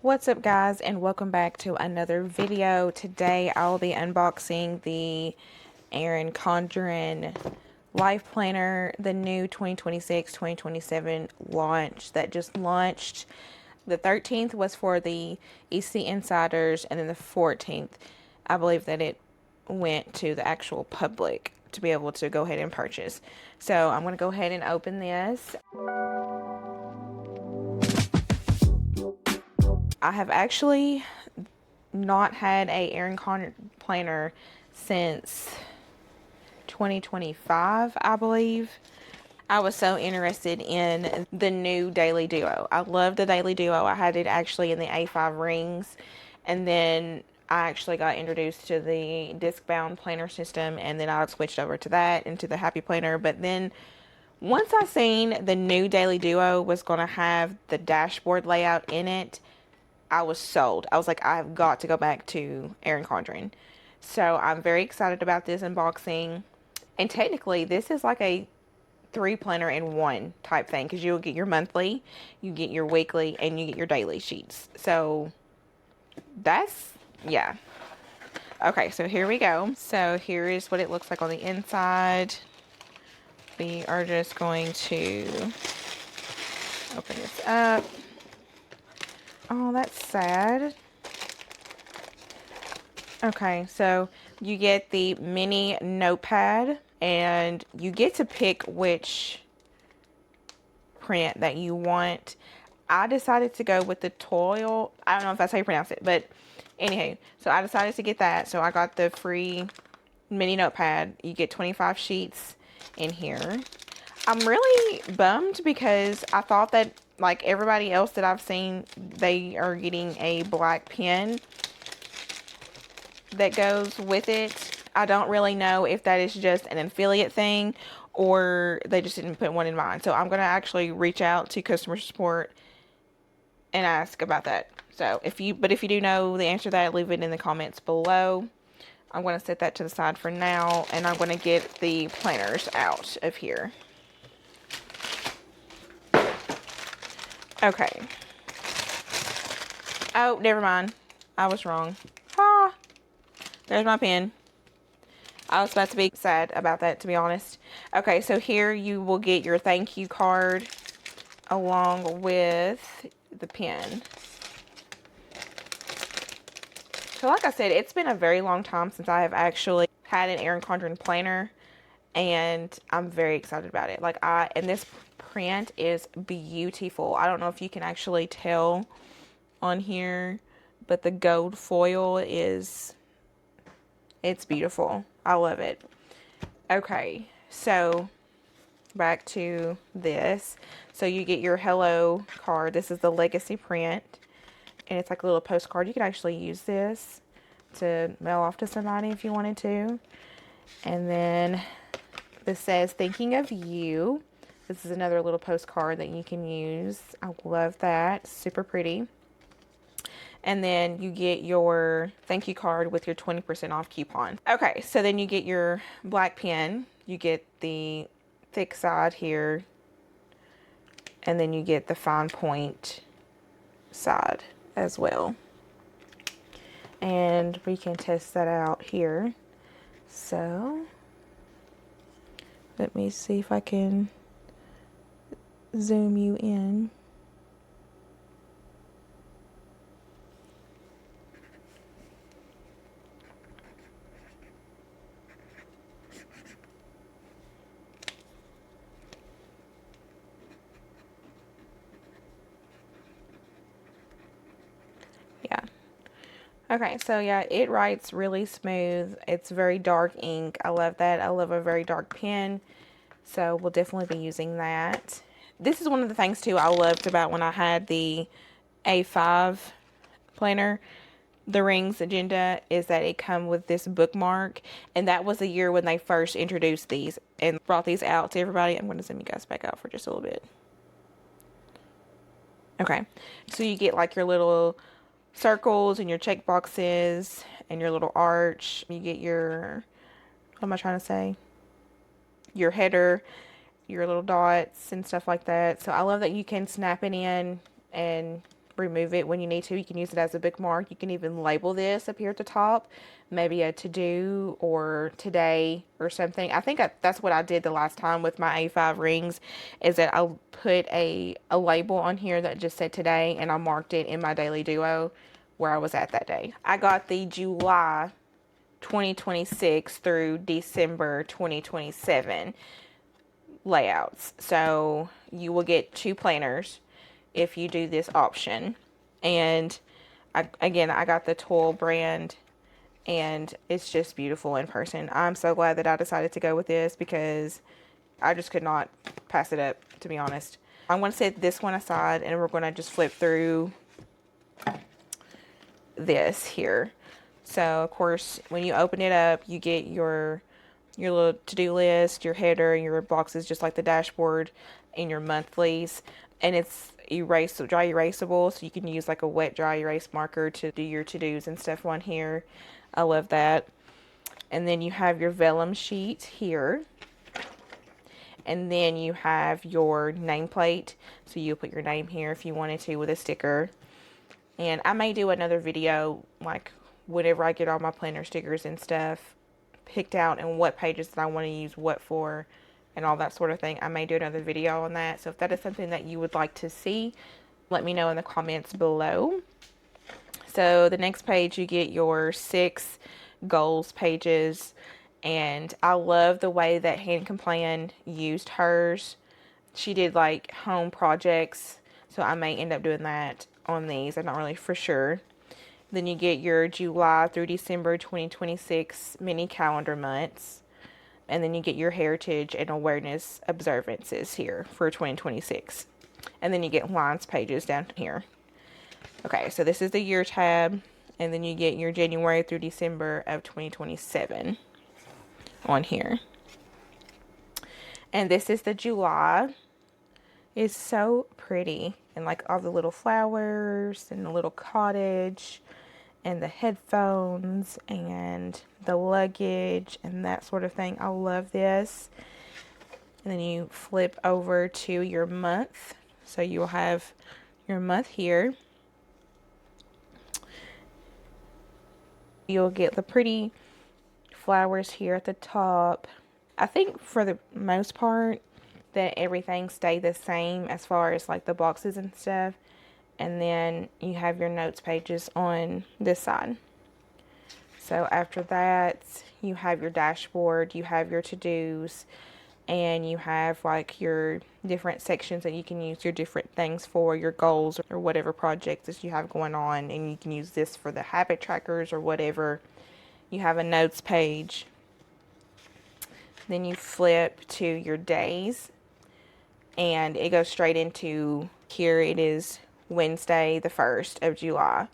What's up, guys, and welcome back to another video. Today I'll be unboxing the Erin Condren Life Planner, the new 2026-2027 launch that just launched. The 13th was for the EC Insiders, and then the 14th, I believe that it went to the actual public to be able to go ahead and purchase. So I'm going to go ahead and open this. I have actually not had a Erin Condren planner since 2025, I believe. I was so interested in the new Daily Duo. I love the Daily Duo. I had it actually in the A5 rings, and then I actually got introduced to the disc bound planner system, and then I switched over to that and to the Happy Planner. But then once I seen the new Daily Duo was going to have the dashboard layout in it, I was sold. I was like, I've got to go back to Erin Condren. So I'm very excited about this unboxing. And technically, this is like a 3 planner in 1 type thing, because you'll get your monthly, you get your weekly, and you get your daily sheets. So that's, yeah. Okay, so here we go. So here is what it looks like on the inside. We are just going to open this up. Oh, that's sad. Okay, so you get the mini notepad, and you get to pick which print that you want. I decided to go with the toil. I don't know if that's how you pronounce it, but anyhow, so I decided to get that. So I got the free mini notepad. You get 25 sheets in here. I'm really bummed because I thought that, like everybody else that I've seen, they are getting a black pen that goes with it. I don't really know if that is just an affiliate thing or they just didn't put one in mine. So I'm going to actually reach out to customer support and ask about that. So if you do know the answer to that, leave it in the comments below. I'm going to set that to the side for now, and I'm going to get the planners out of here. Okay. Oh, never mind. I was wrong. Ah, there's my pen. I was about to be sad about that, to be honest. Okay, so here you will get your thank you card along with the pen. So like I said, it's been a very long time since I have actually had an Erin Condren planner, and I'm very excited about it. And this print is beautiful. I don't know if you can actually tell on here, but the gold foil it's beautiful. I love it. Okay, so back to this. So you get your hello card. This is the legacy print, and it's like a little postcard. You could actually use this to mail off to somebody if you wanted to. And then this says thinking of you. This is another little postcard that you can use. I love that. Super pretty. And then you get your thank you card with your 20% off coupon. Okay, so then you get your black pen. You get the thick side here, and then you get the fine point side as well. And we can test that out here. So let me see if I can zoom you in. Yeah. Okay, so yeah, it writes really smooth. It's very dark ink. I love that. I love a very dark pen. So we'll definitely be using that. This is one of the things too I loved about when I had the A5 planner, the rings agenda, is that it come with this bookmark, and that was the year when they first introduced these and brought these out to everybody. I'm going to zoom you guys back out for just a little bit. Okay, so you get like your little circles and your check boxes and your little arch. You get your, what am I trying to say? Your header, your little dots and stuff like that. So I love that you can snap it in and remove it when you need to. You can use it as a bookmark. You can even label this up here at the top, maybe a to-do or today or something. I think that's what I did the last time with my A5 rings, is that I put a label on here that just said today, and I marked it in my Daily Duo where I was at that day. I got the July 2026 through December 2027 layouts. So you will get 2 planners if you do this option. And again, I got the Toil brand, and it's just beautiful in person. I'm so glad that I decided to go with this because I just could not pass it up, to be honest. I'm going to set this one aside, and we're going to just flip through this here. So of course, when you open it up, you get your little to-do list, your header, your boxes, just like the dashboard, and your monthlies. And it's dry erasable, so you can use like a wet dry erase marker to do your to-dos and stuff on here. I love that. And then you have your vellum sheet here. And then you have your nameplate, so you put your name here if you wanted to with a sticker. And I may do another video, like whenever I get all my planner stickers and stuff picked out and what pages that I want to use what for and all that sort of thing. I may do another video on that. So if that is something that you would like to see, let me know in the comments below. So the next page, you get your 6 goals pages. And I love the way that Hand Can Plan used hers. She did like home projects, so I may end up doing that on these. I'm not really for sure. Then you get your July through December 2026 mini calendar months. And then you get your heritage and awareness observances here for 2026. And then you get lines pages down here. Okay, so this is the year tab. And then you get your January through December of 2027 on here. And this is the July. It's so pretty. And like all the little flowers and the little cottage and the headphones and the luggage and that sort of thing. I love this. And then you flip over to your month. So you'll have your month here. You'll get the pretty flowers here at the top. I think for the most part that everything stayed the same as far as like the boxes and stuff. And then you have your notes pages on this side. So after that, you have your dashboard, you have your to-dos, and you have like your different sections that you can use your different things for, your goals or whatever projects that you have going on. And you can use this for the habit trackers or whatever. You have a notes page. Then you flip to your days, and it goes straight into here. It is Wednesday, the 1st of July.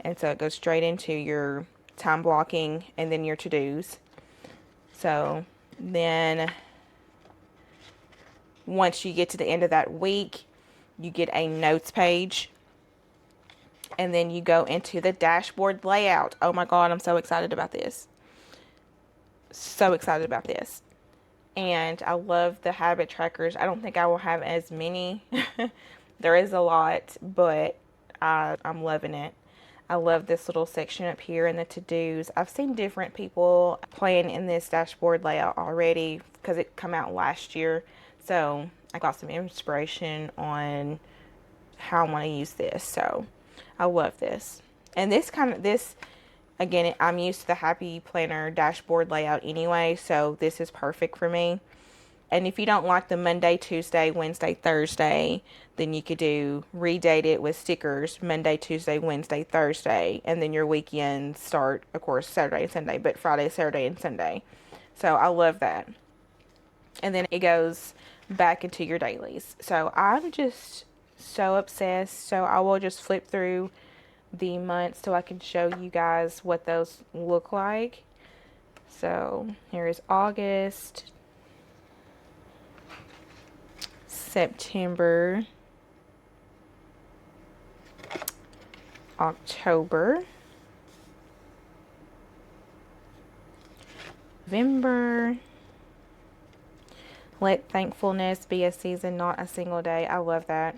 And so it goes straight into your time blocking and then your to-dos. So then once you get to the end of that week, you get a notes page. And then you go into the dashboard layout. Oh my God, I'm so excited about this. So excited about this. And I love the habit trackers. I don't think I will have as many. There is a lot, but I'm loving it. I love this little section up here in the to-dos. I've seen different people playing in this dashboard layout already because it came out last year. So I got some inspiration on how I want to use this. So I love this. And this again, I'm used to the Happy Planner dashboard layout anyway, so this is perfect for me. And if you don't like the Monday, Tuesday, Wednesday, Thursday, then you could redate it with stickers, Monday, Tuesday, Wednesday, Thursday, and then your weekends start, of course, Saturday and Sunday, but Friday, Saturday, and Sunday. So I love that. And then it goes back into your dailies. So I'm just so obsessed, so I will just flip through the months so I can show you guys what those look like. So here is August, September, October, November. Let thankfulness be a season, not a single day. I love that.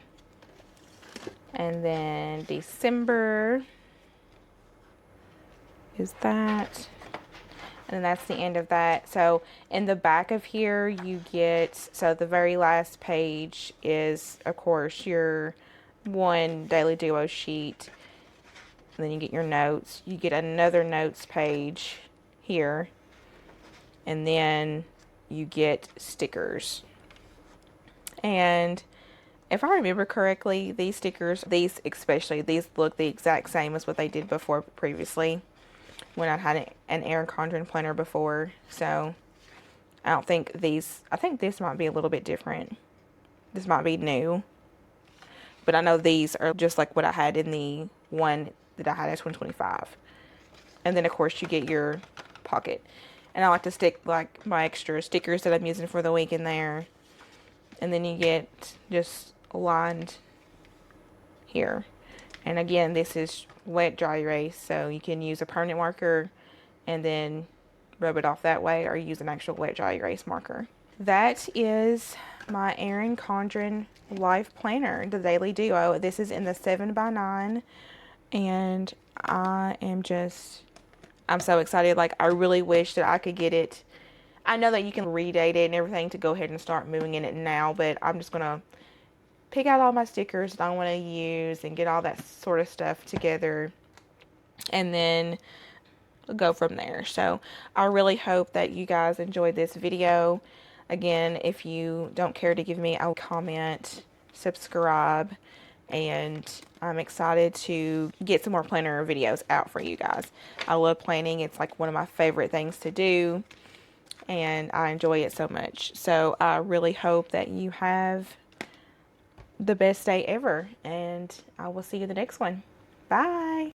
And then December is that. And that's the end of that. So in the back of here, you get, so the very last page is, of course, your one Daily Duo sheet. And then you get your notes. You get another notes page here. And then you get stickers. And if I remember correctly, these stickers, these especially, these look the exact same as what they did before previously when I had an Erin Condren planner before. So I don't think these, I think this might be a little bit different. This might be new. But I know these are just like what I had in the one that I had at 2025. And then of course you get your pocket. And I like to stick like my extra stickers that I'm using for the week in there. And then you get just lined here. And again, this is wet dry erase, so you can use a permanent marker and then rub it off that way, or use an actual wet dry erase marker. That is my Erin Condren Life Planner, the Daily Duo. This is in the 7x9, and I'm so excited. Like, I really wish that I could get it. I know that you can redate it and everything to go ahead and start moving in it now, but I'm just gonna pick out all my stickers that I want to use and get all that sort of stuff together, and then go from there. So I really hope that you guys enjoyed this video. Again, if you don't care to give me a comment, subscribe, and I'm excited to get some more planner videos out for you guys. I love planning. It's like one of my favorite things to do, and I enjoy it so much. So I really hope that you have the best day ever, and I will see you in the next one. Bye.